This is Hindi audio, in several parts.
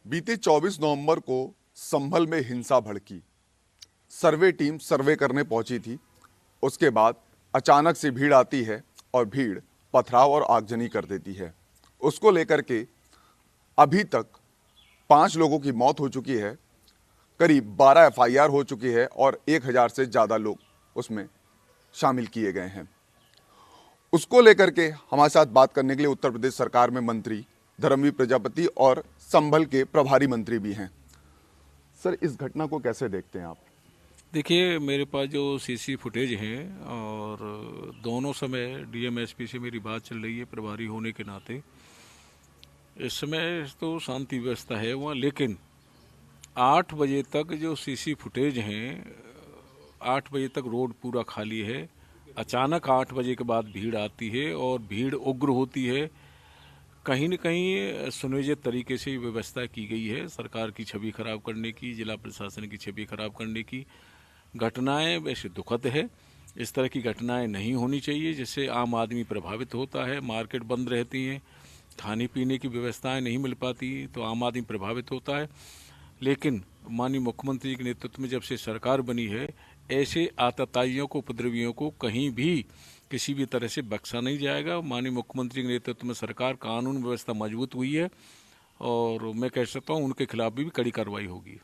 बीते 24 नवंबर को संभल में हिंसा भड़की। सर्वे टीम सर्वे करने पहुंची थी। उसके बाद अचानक से भीड़ आती है और भीड़ पथराव और आगजनी कर देती है। उसको लेकर के अभी तक 5 लोगों की मौत हो चुकी है, करीब 12 एफआईआर हो चुकी है और 1000 से ज़्यादा लोग उसमें शामिल किए गए हैं। उसको लेकर के हमारे साथ बात करने के लिए उत्तर प्रदेश सरकार में मंत्री धर्मवीर प्रजापति और संभल के प्रभारी मंत्री भी हैं। सर, इस घटना को कैसे देखते हैं आप? देखिए, मेरे पास जो सीसी फुटेज हैं और दोनों समय डीएम एसपी से मेरी बात चल रही है प्रभारी होने के नाते। इस समय तो शांति व्यवस्था है वहाँ, लेकिन 8 बजे तक जो सीसी फुटेज हैं, 8 बजे तक रोड पूरा खाली है। अचानक 8 बजे के बाद भीड़ आती है और भीड़ उग्र होती है। कहीं न कहीं सुनियोजित तरीके से व्यवस्था की गई है सरकार की छवि खराब करने की, जिला प्रशासन की छवि खराब करने की। घटनाएं वैसे दुखद है, इस तरह की घटनाएं नहीं होनी चाहिए जिससे आम आदमी प्रभावित होता है। मार्केट बंद रहती हैं, खाने पीने की व्यवस्थाएं नहीं मिल पाती तो आम आदमी प्रभावित होता है। लेकिन माननीय मुख्यमंत्री के नेतृत्व में जब से सरकार बनी है, ऐसे आतताइयों को, उपद्रवियों को कहीं भी किसी भी तरह से बख्शा नहीं जाएगा। माननीय मुख्यमंत्री के नेतृत्व में सरकार, कानून व्यवस्था मजबूत हुई है और मैं कह सकता हूँ उनके खिलाफ भी कड़ी कार्रवाई होगी।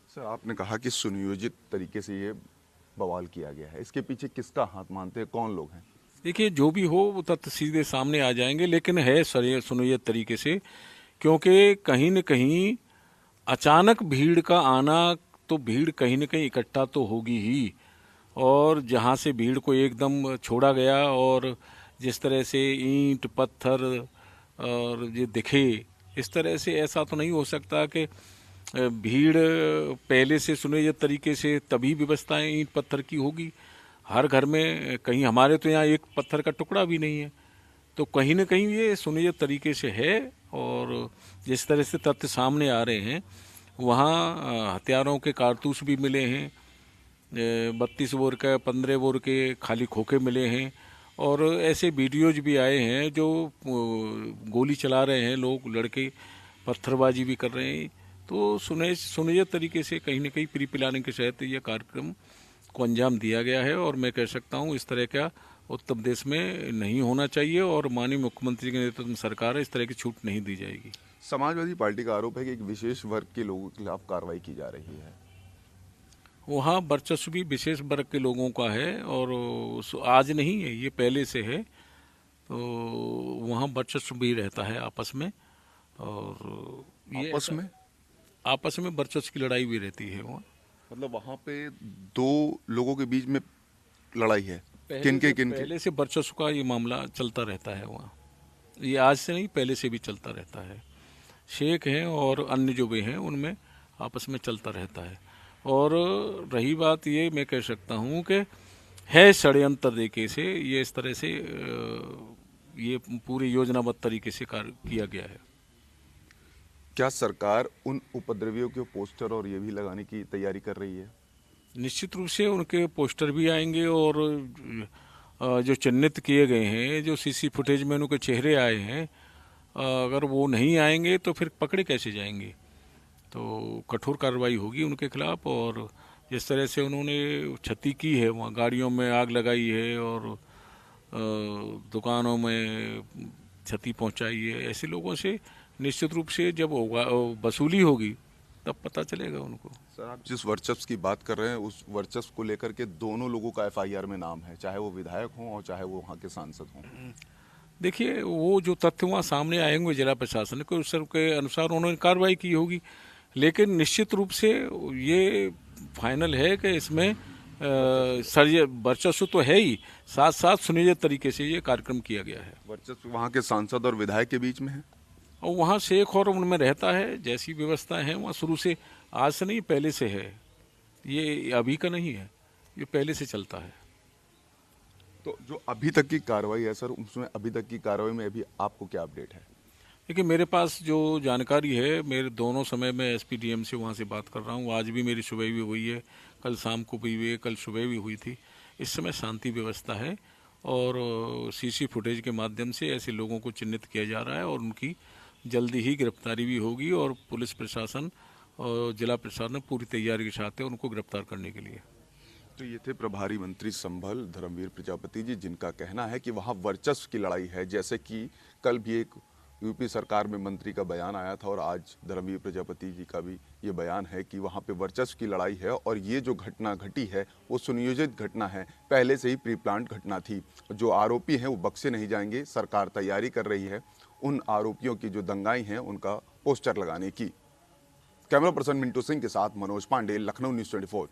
सर, आपने कहा कि सुनियोजित तरीके से ये बवाल किया गया है, इसके पीछे किसका हाथ मानते हैं, कौन लोग हैं? देखिए, जो भी हो वो तथ्य सीधे सामने आ जाएंगे, लेकिन है सुनियोजित तरीके से, क्योंकि कहीं न कहीं अचानक भीड़ का आना, तो भीड़ कहीं न कहीं इकट्ठा तो होगी ही। और जहाँ से भीड़ को एकदम छोड़ा गया और जिस तरह से ईंट पत्थर और ये दिखे, इस तरह से ऐसा तो नहीं हो सकता कि भीड़ पहले से सुनियोजित तरीके से तभी व्यवस्थाएं ईंट पत्थर की होगी। हर घर में, कहीं हमारे तो यहाँ एक पत्थर का टुकड़ा भी नहीं है, तो कहीं न कहीं ये सुनियोजित तरीके से है। और जिस तरह से तथ्य सामने आ रहे हैं, वहाँ हथियारों के कारतूस भी मिले हैं, 32 बोर का, 15 बोर के खाली खोखे मिले हैं और ऐसे वीडियोज भी आए हैं जो गोली चला रहे हैं लोग, लड़के पत्थरबाजी भी कर रहे हैं। तो सुनियोजित तरीके से कहीं न कहीं प्री प्लानिंग के तहत यह कार्यक्रम को अंजाम दिया गया है और मैं कह सकता हूँ इस तरह का उत्तर प्रदेश में नहीं होना चाहिए और माननीय मुख्यमंत्री के नेतृत्व में सरकार है, इस तरह की छूट नहीं दी जाएगी। समाजवादी पार्टी का आरोप है कि एक विशेष वर्ग के लोगों के खिलाफ कार्रवाई की जा रही है। वहाँ वर्चस्व भी विशेष वर्ग के लोगों का है और आज नहीं है, ये पहले से है। तो वहाँ वर्चस्व भी रहता है आपस में, और ये आपस में वर्चस्व की लड़ाई भी रहती है वहाँ। मतलब वहाँ पे 2 लोगों के बीच में लड़ाई है? पहले से वर्चस्व का ये मामला चलता रहता है वहाँ। ये आज से नहीं, पहले से भी चलता रहता है। शेख हैं और अन्य जो भी हैं उनमें आपस में चलता रहता है। और रही बात ये, मैं कह सकता हूँ कि है षड्यंत्र तरीके से ये, इस तरह से ये पूरी योजनाबद्ध तरीके से कार्य किया गया है। क्या सरकार उन उपद्रवियों के पोस्टर और ये भी लगाने की तैयारी कर रही है? निश्चित रूप से उनके पोस्टर भी आएंगे और जो चिन्हित किए गए हैं, जो सीसी फुटेज में उनके चेहरे आए हैं, अगर वो नहीं आएंगे तो फिर पकड़े कैसे जाएंगे। तो कठोर कार्रवाई होगी उनके खिलाफ। और जिस तरह से उन्होंने क्षति की है, वहाँ गाड़ियों में आग लगाई है और दुकानों में क्षति पहुंचाई है, ऐसे लोगों से निश्चित रूप से जब वसूली होगी तब पता चलेगा उनको। सर, आप जिस वर्चस्व की बात कर रहे हैं उस वर्चस्व को लेकर के दोनों लोगों का एफआईआर में नाम है, चाहे वो विधायक हों और चाहे वो वहाँ के सांसद हों। देखिए, वो जो तथ्य वहाँ सामने आए होंगे जिला प्रशासन को, उस के अनुसार उन्होंने कार्रवाई की होगी। लेकिन निश्चित रूप से ये फाइनल है कि इसमें वर्चस्व तो है ही, साथ साथ सुनियोजित तरीके से ये कार्यक्रम किया गया है। वर्चस्व वहाँ के सांसद और विधायक के बीच में है और वहाँ शेख और उनमें रहता है। जैसी व्यवस्था है वहाँ शुरू से, आज से नहीं पहले से है, ये अभी का नहीं है, ये पहले से चलता है। तो जो अभी तक की कार्रवाई है सर, उसमें अभी तक की कार्रवाई में अभी आपको क्या अपडेट है? देखिए, मेरे पास जो जानकारी है, मेरे दोनों समय में एसपीडीएम से वहाँ से बात कर रहा हूँ। आज भी मेरी सुबह भी हुई है, कल शाम को भी हुई है, कल सुबह भी हुई थी। इस समय शांति व्यवस्था है और सीसी फुटेज के माध्यम से ऐसे लोगों को चिन्हित किया जा रहा है और उनकी जल्दी ही गिरफ्तारी भी होगी और पुलिस प्रशासन और जिला प्रशासन पूरी तैयारी के साथ है उनको गिरफ्तार करने के लिए। तो ये थे प्रभारी मंत्री संभल धर्मवीर प्रजापति जी, जिनका कहना है कि वहाँ वर्चस्व की लड़ाई है। जैसे कि कल भी एक यूपी सरकार में मंत्री का बयान आया था और आज धर्मवीर प्रजापति जी का भी ये बयान है कि वहाँ पे वर्चस्व की लड़ाई है और ये जो घटना घटी है वो सुनियोजित घटना है, पहले से ही प्री प्लान घटना थी। जो आरोपी हैं वो बख्शे नहीं जाएंगे। सरकार तैयारी कर रही है उन आरोपियों की जो दंगाई हैं उनका पोस्टर लगाने की। कैमरा पर्सन मिंटू सिंह के साथ मनोज पांडे, लखनऊ न्यूज़ 24।